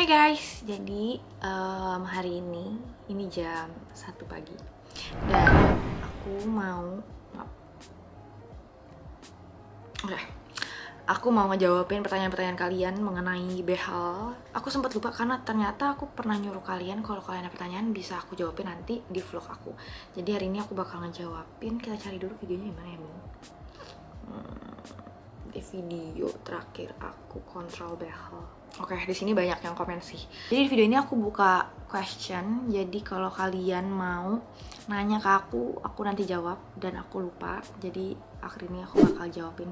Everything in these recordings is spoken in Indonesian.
Hai guys, jadi hari ini jam 1 pagi dan aku mau ngejawabin pertanyaan-pertanyaan kalian mengenai behel. Aku sempat lupa karena ternyata aku pernah nyuruh kalian kalau kalian ada pertanyaan bisa aku jawabin nanti di vlog aku. Jadi hari ini aku bakal ngejawabin. Kita cari dulu videonya gimana ya, Bung? Di video terakhir aku kontrol behel. Oke, di sini banyak yang komen sih. Jadi di video ini aku buka question. Jadi kalau kalian mau nanya ke aku nanti jawab dan aku lupa. Jadi akhir ini aku bakal jawabin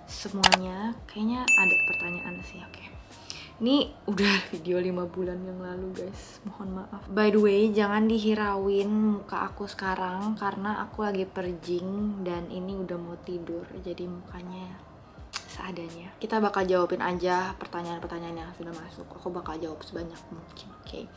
semuanya. Kayaknya ada pertanyaan sih. Oke. Ini udah video 5 bulan yang lalu guys. Mohon maaf. By the way, jangan dihirauin muka aku sekarang karena aku lagi purging dan ini udah mau tidur. Jadi mukanya seadanya. Kita bakal jawabin aja pertanyaan-pertanyaan yang sudah masuk. Aku bakal jawab sebanyak mungkin. Oke.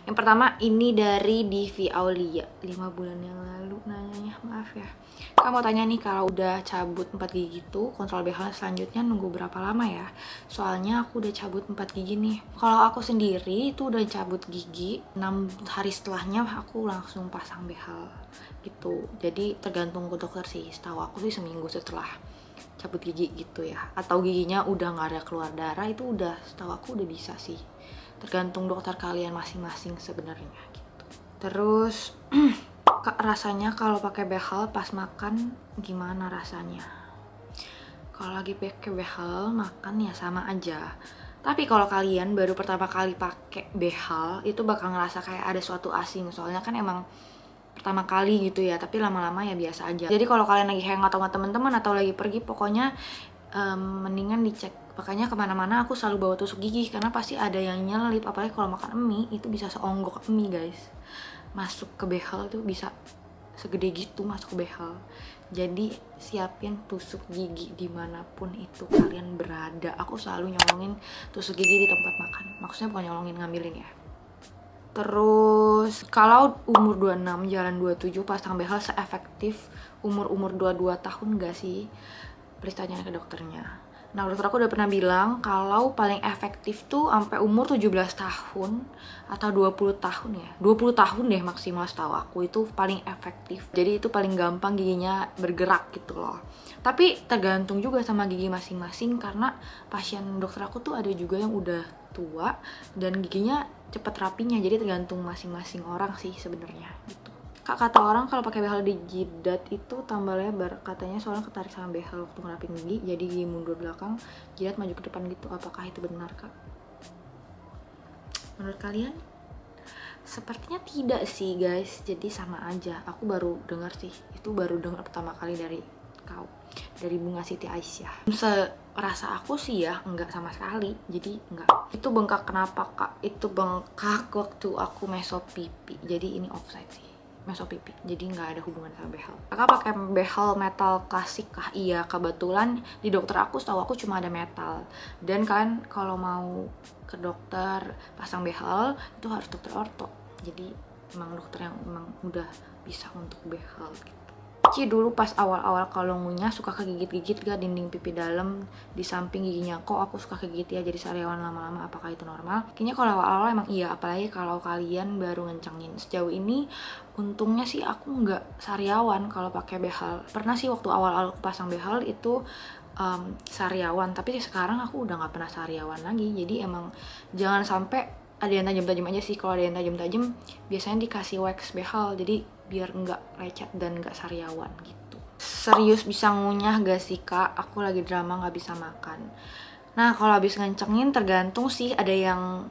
Yang pertama ini dari Divi Aulia. 5 bulan yang lalu nanyanya, maaf ya. Kamu tanya nih, kalau udah cabut 4 gigi tuh kontrol behel selanjutnya nunggu berapa lama ya? Soalnya aku udah cabut 4 gigi nih. Kalau aku sendiri itu udah cabut gigi 6 hari setelahnya aku langsung pasang behel gitu. Jadi tergantung ke dokter sih. Setahu aku sih seminggu setelah cabut gigi gitu ya, atau giginya udah nggak ada keluar darah, itu udah setahu aku udah bisa sih, tergantung dokter kalian masing-masing sebenarnya gitu. Terus rasanya kalau pakai behel pas makan gimana rasanya? Kalau lagi pakai behel makan ya sama aja, tapi kalau kalian baru pertama kali pakai behel itu bakal ngerasa kayak ada suatu asing, soalnya kan emang pertama kali gitu ya, tapi lama-lama ya biasa aja. Jadi kalau kalian lagi hangout sama teman-teman atau lagi pergi, pokoknya mendingan dicek. Makanya kemana-mana aku selalu bawa tusuk gigi karena pasti ada yang nyelip, apalagi kalau makan mie itu bisa seonggok mie guys, masuk ke behel tuh bisa segede gitu masuk ke behel. Jadi siapin tusuk gigi dimanapun itu kalian berada. Aku selalu nyolongin tusuk gigi di tempat makan, maksudnya bukan nyolongin, ngambilin ya. Terus kalau umur 26 jalan 27 pasang behel seefektif umur 22 tahun gak sih? Please tanya ke dokternya. Nah, dokter aku udah pernah bilang kalau paling efektif tuh sampai umur 17 tahun atau 20 tahun ya. 20 tahun deh maksimal setahu aku itu paling efektif. Jadi itu paling gampang giginya bergerak gitu loh. Tapi tergantung juga sama gigi masing-masing karena pasien dokter aku tuh ada juga yang udah tua dan giginya cepet rapinya, jadi tergantung masing-masing orang sih sebenarnya gitu. Kak, kata orang kalau pakai behel di jidat itu tambah lebar katanya, soalnya ketarik sama behel waktu ngerapin gigi, jadi gigi mundur belakang, jidat maju ke depan gitu. Apakah itu benar, Kak? Menurut kalian? Sepertinya tidak sih guys, jadi sama aja. Aku baru dengar sih, itu baru dengar pertama kali dari kau, dari Bunga Siti Aisyah. Rasa aku sih ya enggak sama sekali, jadi enggak. Itu bengkak kenapa, Kak? Itu bengkak waktu aku meso pipi, jadi ini offside sih, meso pipi, jadi nggak ada hubungan sama behel. Kakak pakai behel metal klasik kah? Iya, kebetulan di dokter aku setahu aku cuma ada metal, dan kalian kalau mau ke dokter pasang behel itu harus dokter orto, jadi emang dokter yang emang udah bisa untuk behel gitu. Ci dulu pas awal-awal kalau ngunyah suka kegigit-gigit gak dinding pipi dalam di samping giginya. Kok aku suka kegigit ya jadi sariawan lama-lama, apakah itu normal? Kayaknya kalau awal-awal emang iya, apalagi kalau kalian baru ngencengin. Sejauh ini untungnya sih aku nggak sariawan kalau pakai behel. Pernah sih waktu awal-awal aku pasang behel itu sariawan, tapi sekarang aku udah nggak pernah sariawan lagi. Jadi emang jangan sampai ada yang tajam-tajam aja sih. Kalau ada yang tajam-tajam biasanya dikasih wax behel, jadi biar nggak lecet dan nggak sariawan gitu. Serius bisa ngunyah gak sih, Kak? Aku lagi drama nggak bisa makan. Nah, kalau habis ngencengin tergantung sih, ada yang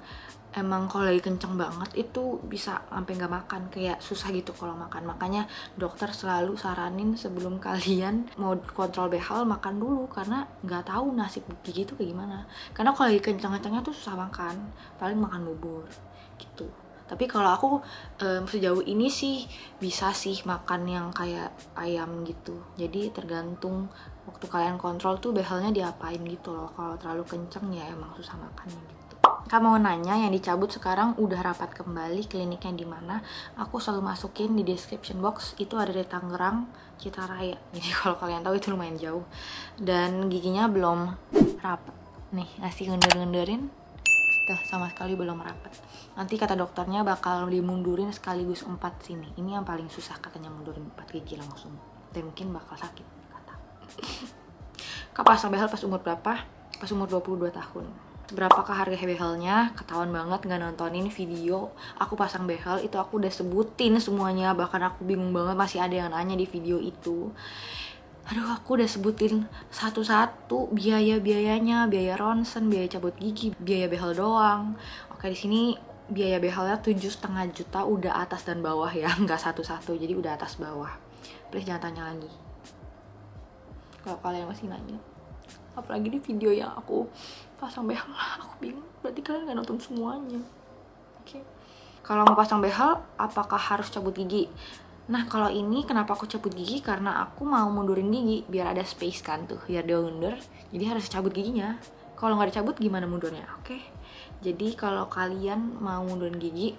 emang kalau lagi kenceng banget itu bisa sampai nggak makan, kayak susah gitu kalau makan. Makanya dokter selalu saranin sebelum kalian mau kontrol behel makan dulu, karena nggak tahu nasib gigi itu kayak gimana. Karena kalau lagi kenceng-kencengnya tuh susah makan, paling makan bubur gitu. Tapi kalau aku sejauh ini sih bisa sih makan yang kayak ayam gitu. Jadi tergantung waktu kalian kontrol tuh behelnya diapain gitu loh. Kalau terlalu kenceng ya emang susah makannya gitu. Kamu mau nanya yang dicabut sekarang udah rapat kembali, kliniknya di mana? Aku selalu masukin di description box, itu ada di Tangerang, Citaraya. Jadi kalau kalian tahu itu lumayan jauh. Dan giginya belum rapat. Nih, ngasih ngundur-ngundurin. sama sekali belum rapat. Nanti kata dokternya bakal dimundurin sekaligus 4 sini. Ini yang paling susah katanya, mundurin 4 gigi langsung. Dan mungkin bakal sakit kata. Kak pasang behel pas umur berapa? Pas umur 22 tahun. Berapakah harga behelnya? Ketahuan banget nggak nontonin video aku pasang behel. Itu aku udah sebutin semuanya. Bahkan aku bingung banget masih ada yang nanya di video itu. Aduh, aku udah sebutin satu-satu biaya-biayanya, biaya ronsen, biaya cabut gigi, biaya behel doang. Oke, di sini biaya behelnya 7,5 juta, udah atas dan bawah ya, nggak satu-satu, jadi udah atas bawah. Please jangan tanya lagi kalau kalian masih nanya. Apalagi di video yang aku pasang behel, aku bingung. Berarti kalian nggak nonton semuanya. Oke. Kalau mau pasang behel, apakah harus cabut gigi? Nah, kalau ini kenapa aku cabut gigi? Karena aku mau mundurin gigi biar ada space kan tuh, biar dia mundur. Jadi harus cabut giginya. Kalau nggak dicabut gimana mundurnya? Oke. Jadi kalau kalian mau mundurin gigi,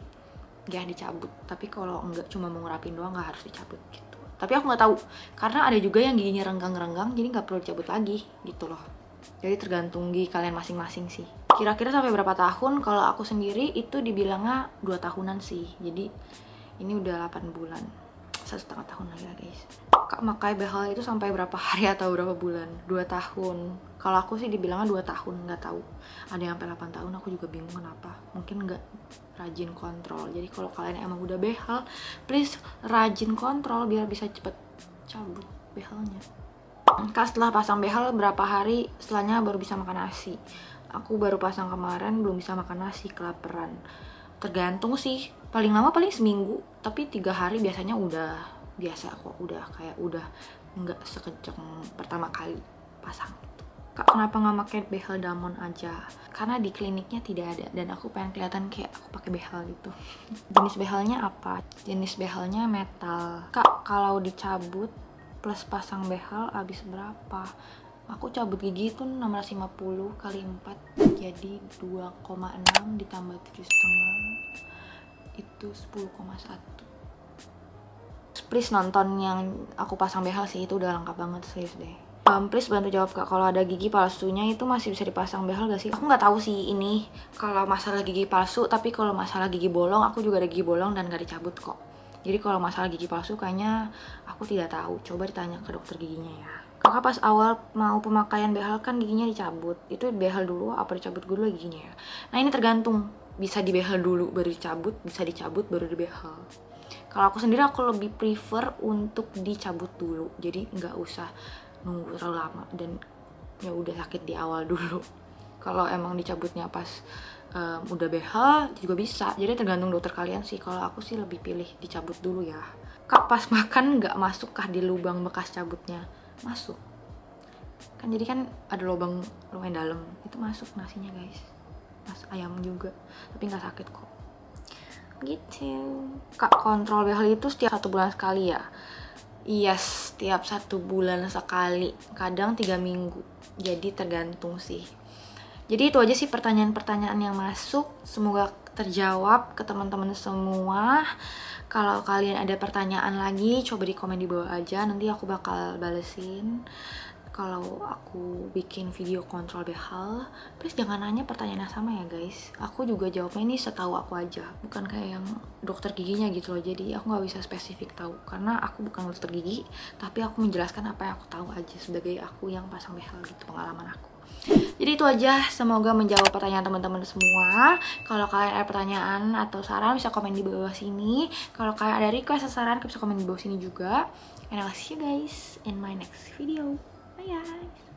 ya dicabut. Tapi kalau enggak cuma mau ngerapin doang, nggak harus dicabut gitu. Tapi aku nggak tahu, karena ada juga yang giginya renggang-renggang, jadi nggak perlu dicabut lagi gitu loh. Jadi tergantung gigi kalian masing-masing sih. Kira-kira sampai berapa tahun? Kalau aku sendiri itu dibilangnya 2 tahunan sih. Jadi ini udah 8 bulan. 1,5 tahun lagi ya guys. Kak makai behel itu sampai berapa hari atau berapa bulan? 2 tahun. Kalau aku sih dibilangnya 2 tahun, nggak tahu. Ada yang sampai 8 tahun, aku juga bingung kenapa. Mungkin nggak rajin kontrol. Jadi kalau kalian emang udah behel, please rajin kontrol biar bisa cepet cabut behelnya. Kak setelah pasang behel berapa hari setelahnya baru bisa makan nasi? Aku baru pasang kemarin, belum bisa makan nasi, kelaparan. Tergantung sih, paling lama paling seminggu, tapi 3 hari biasanya udah biasa kok, udah kayak udah nggak sekenceng pertama kali pasang gitu. Kak kenapa nggak pakai behel damon aja? Karena di kliniknya tidak ada dan aku pengen kelihatan kayak aku pakai behel gitu. Jenis behelnya apa? Jenis behelnya metal. Kak kalau dicabut plus pasang behel habis berapa? Aku cabut gigi itu 650 kali 4, jadi 2,6 ditambah 7,5 itu 10,1. Please nonton yang aku pasang behel sih, itu udah lengkap banget, serius deh. Please bantu jawab Kak, kalau ada gigi palsunya itu masih bisa dipasang behel gak sih? Aku nggak tahu sih ini kalau masalah gigi palsu, tapi kalau masalah gigi bolong, aku juga ada gigi bolong dan gak dicabut kok. Jadi kalau masalah gigi palsu kayaknya aku tidak tahu, coba ditanya ke dokter giginya ya. Kakak pas awal mau pemakaian behel kan giginya dicabut, itu behel dulu apa dicabut dulu giginya ya? Nah ini tergantung, bisa dibehel dulu baru dicabut, bisa dicabut baru dibehel. Kalau aku sendiri aku lebih prefer untuk dicabut dulu, jadi nggak usah nunggu terlalu lama dan ya udah sakit di awal dulu. Kalau emang dicabutnya pas udah behel juga bisa, jadi tergantung dokter kalian sih. Kalau aku sih lebih pilih dicabut dulu ya. Kak pas makan nggak masuk kah di lubang bekas cabutnya? Masuk kan, jadi kan ada lubang lumayan dalam, itu masuk nasinya guys, mas ayam juga, tapi nggak sakit kok gitu. Kak kontrol behel itu setiap 1 bulan sekali ya? Iya, setiap 1 bulan sekali, kadang 3 minggu, jadi tergantung sih. Jadi itu aja sih pertanyaan-pertanyaan yang masuk, semoga terjawab ke teman-teman semua. Kalau kalian ada pertanyaan lagi, coba di komen di bawah aja, nanti aku bakal balesin. Kalau aku bikin video kontrol behel, please jangan nanya pertanyaan yang sama ya guys. Aku juga jawabnya ini setahu aku aja, bukan kayak yang dokter giginya gitu loh. Jadi aku nggak bisa spesifik tahu, karena aku bukan dokter gigi, tapi aku menjelaskan apa yang aku tahu aja sebagai aku yang pasang behel gitu, pengalaman aku. Jadi itu aja, semoga menjawab pertanyaan teman-teman semua. Kalau kalian ada pertanyaan atau saran bisa komen di bawah sini. Kalau kalian ada request atau saran bisa komen di bawah sini juga. And I'll see you guys in my next video. Bye guys.